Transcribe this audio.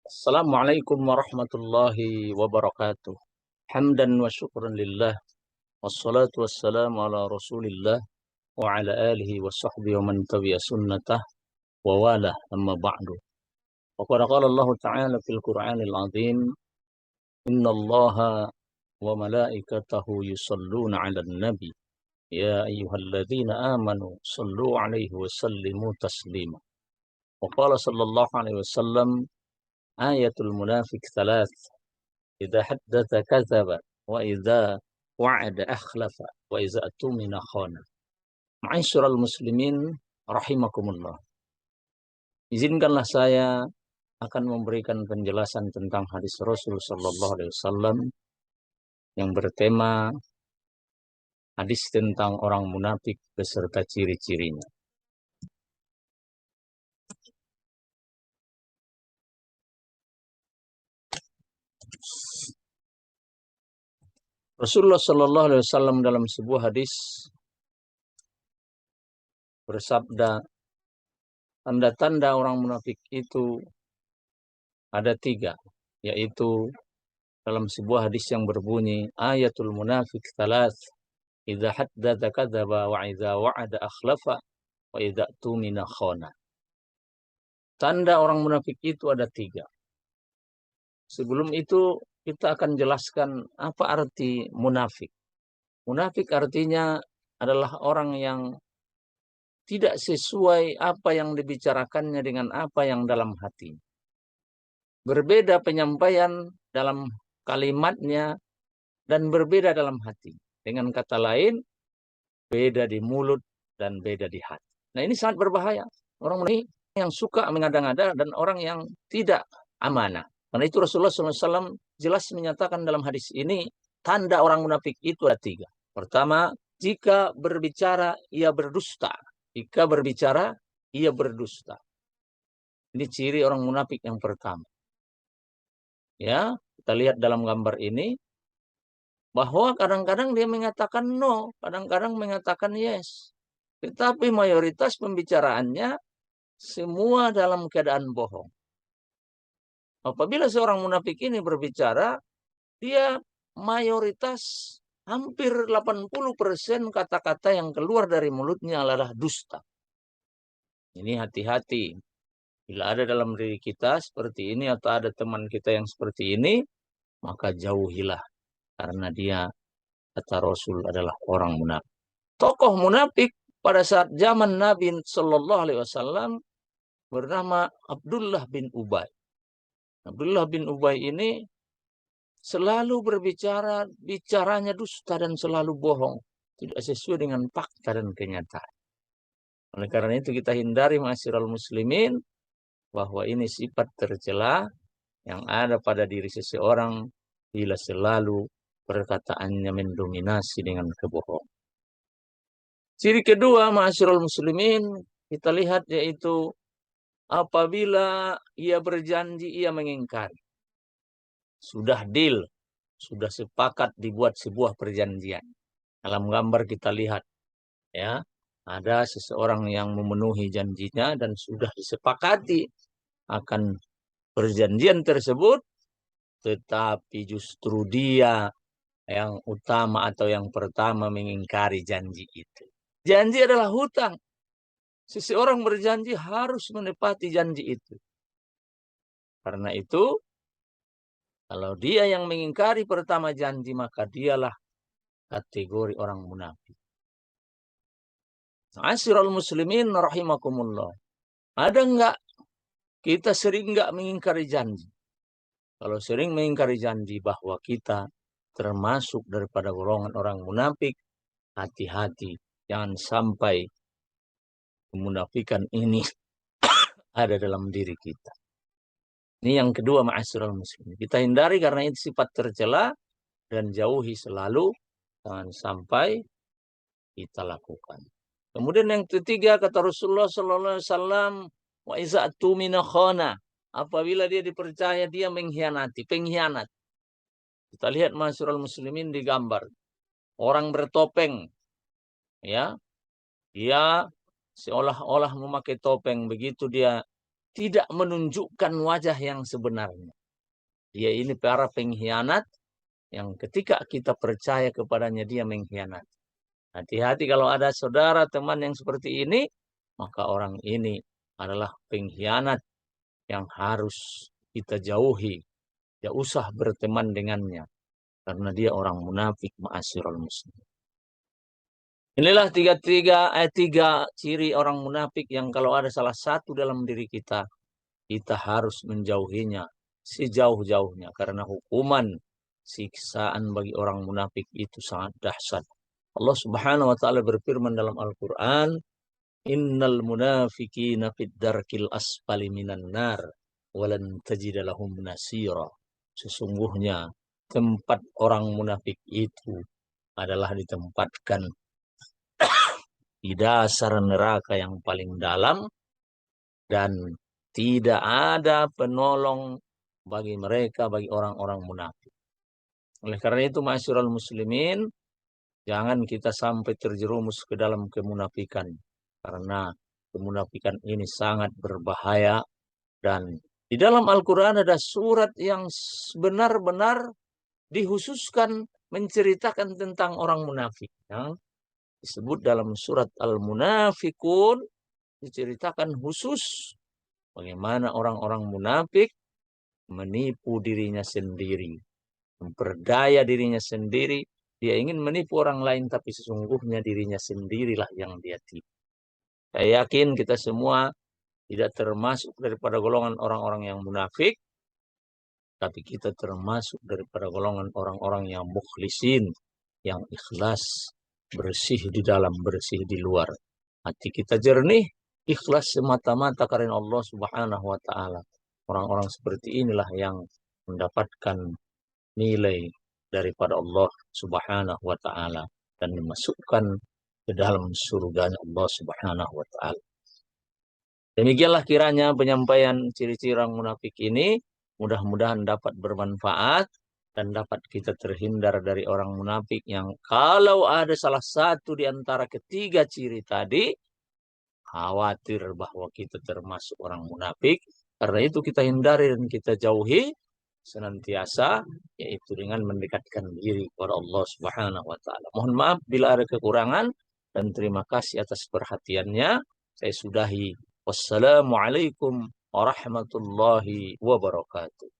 Assalamualaikum warahmatullahi wabarakatuh. Hamdan wa syukran lillah. Wassalatu wassalamu ala rasulillah. Wa ala alihi wa sahbihi wa man tabi'a sunnatah. Wa wala amma ba'du. Wa qala qala Allah ta'ala fil Qur'anil azim. Inna allaha wa malaikatahu yusalluna ala nabi. Ya ayyuhalladzina amanu sallu alaihi wa sallimu taslima. Wa qala sallallahu alaihi wasallam. Ayatul munafik thalath. Idza haddatsa kadzaba wa idza wa'ada akhlafa wa idza atumina khana. Ma'asyiral muslimin rahimakumullah. Izinkanlah saya akan memberikan penjelasan tentang hadis Rasul sallallahu alaihi wasallam yang bertema hadis tentang orang munafik beserta ciri-cirinya. Rasulullah sallallahu alaihi wasallam dalam sebuah hadis bersabda, tanda-tanda orang munafik itu ada 3, yaitu dalam sebuah hadis yang berbunyi, ayatul munafik thalath, idza haddatsa kadzaba wa idza wa'ada akhlafa wa idza tumina khana. Tanda orang munafik itu ada 3. Sebelum itu kita akan jelaskan apa arti munafik. Munafik artinya adalah orang yang tidak sesuai apa yang dibicarakannya dengan apa yang dalam hati. Berbeda penyampaian dalam kalimatnya dan berbeda dalam hati. Dengan kata lain, beda di mulut dan beda di hati. Nah, ini sangat berbahaya. Orang ini yang suka mengada-ngada dan orang yang tidak amanah. Karena itu Rasulullah SAW jelas menyatakan dalam hadis ini, tanda orang munafik itu ada 3. Pertama, jika berbicara ia berdusta. Jika berbicara ia berdusta. Ini ciri orang munafik yang pertama. Ya, kita lihat dalam gambar ini bahwa kadang-kadang dia mengatakan no, kadang-kadang mengatakan yes. Tetapi mayoritas pembicaraannya semua dalam keadaan bohong. Apabila seorang munafik ini berbicara, dia mayoritas hampir 80% kata-kata yang keluar dari mulutnya adalah dusta. Ini hati-hati. Bila ada dalam diri kita seperti ini atau ada teman kita yang seperti ini, maka jauhilah. Karena dia, kata Rasul, adalah orang munafik. Tokoh munafik pada saat zaman Nabi Shallallahu Alaihi Wasallam bernama Abdullah bin Ubay. Abdullah bin Ubay ini selalu berbicara, bicaranya dusta dan selalu bohong. Tidak sesuai dengan fakta dan kenyataan. Oleh karena itu kita hindari ma'asyiral muslimin bahwa ini sifat tercela yang ada pada diri seseorang bila selalu perkataannya mendominasi dengan kebohongan. Ciri kedua ma'asyiral muslimin kita lihat yaitu apabila ia berjanji ia mengingkari. Sudah deal, sudah sepakat dibuat sebuah perjanjian. Dalam gambar kita lihat ya, ada seseorang yang memenuhi janjinya dan sudah disepakati akan perjanjian tersebut, tetapi justru dia yang utama atau yang pertama mengingkari janji itu. Janji adalah hutang. Seseorang berjanji harus menepati janji itu. Karena itu, kalau dia yang mengingkari pertama janji, maka dialah kategori orang munafik. Ma'asyiral muslimin rahimakumullah. Ada enggak kita sering enggak mengingkari janji? Kalau sering mengingkari janji bahwa kita termasuk daripada golongan orang munafik, hati-hati. Jangan sampai kemunafikan ini ada dalam diri kita. Ini yang kedua ma'asyiral muslimin. Kita hindari karena itu sifat tercela dan jauhi selalu, jangan sampai kita lakukan. Kemudian yang ketiga kata Rasulullah sallallahu alaihi wasallam, wa iza tumina khana. Apabila dia dipercaya dia mengkhianati, pengkhianat. Kita lihat ma'asyiral muslimin di gambar. Orang bertopeng ya. Dia seolah-olah memakai topeng, begitu dia tidak menunjukkan wajah yang sebenarnya. Dia ini para pengkhianat yang ketika kita percaya kepadanya dia mengkhianat. Hati-hati kalau ada saudara teman yang seperti ini, maka orang ini adalah pengkhianat yang harus kita jauhi. Tidak usah berteman dengannya karena dia orang munafik, ma'asyiral muslim. Inilah tiga ciri orang munafik yang kalau ada salah satu dalam diri kita, kita harus menjauhinya sejauh-jauhnya karena hukuman siksaan bagi orang munafik itu sangat dahsyat. Allah Subhanahu wa taala berfirman dalam Al-Qur'an, "Innal munafiqina fid darkil asfali minan nar walan tajida lahum nasira." Sesungguhnya tempat orang munafik itu adalah ditempatkan di dasar neraka yang paling dalam dan tidak ada penolong bagi mereka, bagi orang-orang munafik. Oleh karena itu, ma'asyiral muslimin, jangan kita sampai terjerumus ke dalam kemunafikan. Karena kemunafikan ini sangat berbahaya. Dan di dalam Al-Quran ada surat yang benar-benar dihususkan menceritakan tentang orang munafik. Ya. Disebut dalam surat Al-Munafikun, diceritakan khusus bagaimana orang-orang munafik menipu dirinya sendiri, memperdaya dirinya sendiri. Dia ingin menipu orang lain, tapi sesungguhnya dirinya sendirilah yang dia tipu. Saya yakin kita semua tidak termasuk daripada golongan orang-orang yang munafik, tapi kita termasuk daripada golongan orang-orang yang mukhlisin, yang ikhlas, bersih di dalam, bersih di luar. Hati kita jernih, ikhlas semata-mata karena Allah Subhanahu wa taala. Orang-orang seperti inilah yang mendapatkan nilai daripada Allah Subhanahu wa taala dan dimasukkan ke dalam surganya Allah Subhanahu wa taala. Demikianlah kiranya penyampaian ciri-ciri orang munafik ini, mudah-mudahan dapat bermanfaat dan dapat kita terhindar dari orang munafik yang kalau ada salah satu di antara ketiga ciri tadi, khawatir bahwa kita termasuk orang munafik. Karena itu kita hindari dan kita jauhi senantiasa, yaitu dengan mendekatkan diri kepada Allah Subhanahu wa taala. Mohon maaf bila ada kekurangan dan terima kasih atas perhatiannya. Saya sudahi. Wassalamualaikum warahmatullahi wabarakatuh.